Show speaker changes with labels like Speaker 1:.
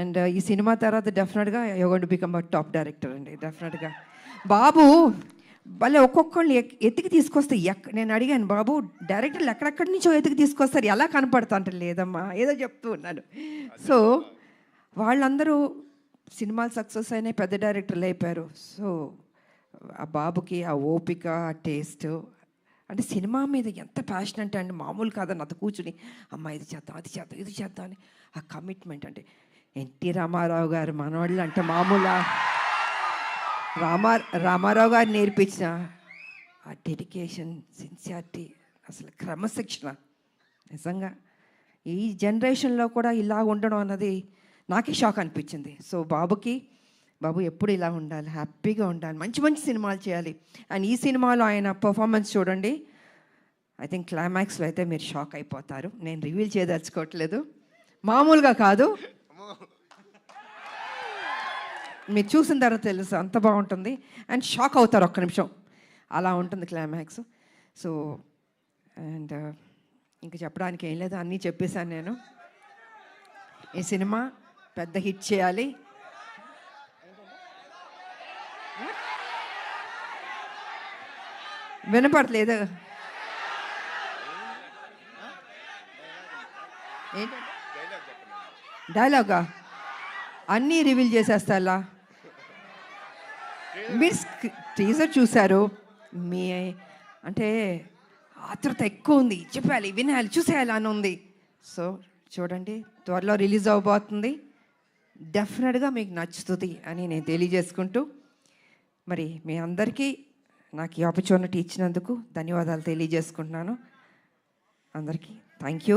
Speaker 1: And ఈ cinema తర్వాత డెఫినెట్గా you going to become a top director అండి. డెఫినెట్గా బాబు భలే ఒక్కొక్కళ్ళు ఎతికి తీసుకొస్తే నేను అడిగాను, బాబు డైరెక్టర్లు ఎక్కడెక్కడి నుంచో ఎతికి తీసుకొస్తారు, ఎలా కనపడతా అంటే లేదమ్మా ఏదో చెప్తూ ఉన్నాను. సో వాళ్ళందరూ సినిమాలు సక్సెస్ అయినాయి, పెద్ద డైరెక్టర్లు అయిపోయారు. సో ఆ బాబుకి ఆ ఓపిక, ఆ టేస్ట్, అంటే సినిమా మీద ఎంత ప్యాషన్ అంటే అండి మామూలు కాదని అత కూర్చుని అమ్మ ఇది చేద్దాం, అది చేద్దాం, ఇది చేద్దాం అని ఆ కమిట్మెంట్. అంటే ఎన్టీ రామారావు గారు మనవాళ్ళు అంటే మామూలు రామారావు గారు నేర్పించిన ఆ డెడికేషన్, సిన్సియారిటీ, అసలు క్రమశిక్షణ నిజంగా ఈ జనరేషన్లో కూడా ఇలా ఉండడం అన్నది నాకే షాక్ అనిపించింది. సో బాబు ఎప్పుడు ఇలా ఉండాలి, హ్యాపీగా ఉండాలి, మంచి మంచి సినిమాలు చేయాలి. అండ్ ఈ సినిమాలో ఆయన పర్ఫార్మెన్స్ చూడండి, ఐ థింక్ క్లైమాక్స్లో అయితే మీరు షాక్ అయిపోతారు. నేను రివీల్ చేయదలుచుకోవట్లేదు, మామూలుగా కాదు, మీరు చూసిన తర్వాత తెలుసు అంత బాగుంటుంది. అండ్ షాక్ అవుతారు ఒక్క నిమిషం, అలా ఉంటుంది క్లైమాక్స్. సో అండ్ ఇంకా చెప్పడానికి ఏం లేదు, అన్నీ చెప్పేశాను నేను. ఈ సినిమా పెద్ద హిట్ చేయాలి. వినపడలేదు ఏంటంటే డైలాగా అన్నీ రివీల్ చేసేస్తా. మీరు టీజర్ చూశారు, మీ అంటే ఆతృత ఎక్కువ ఉంది, చెప్పాలి, వినాలి, చూసేయాలి అని ఉంది. సో చూడండి, త్వరలో రిలీజ్ అవబోతుంది, డెఫినెట్గా మీకు నచ్చుతుంది అని నేను తెలియజేసుకుంటూ, మరి మీ అందరికీ నాకు ఈ ఆపర్చునిటీ ఇచ్చినందుకు ధన్యవాదాలు తెలియజేసుకుంటున్నాను. అందరికీ థ్యాంక్ యూ.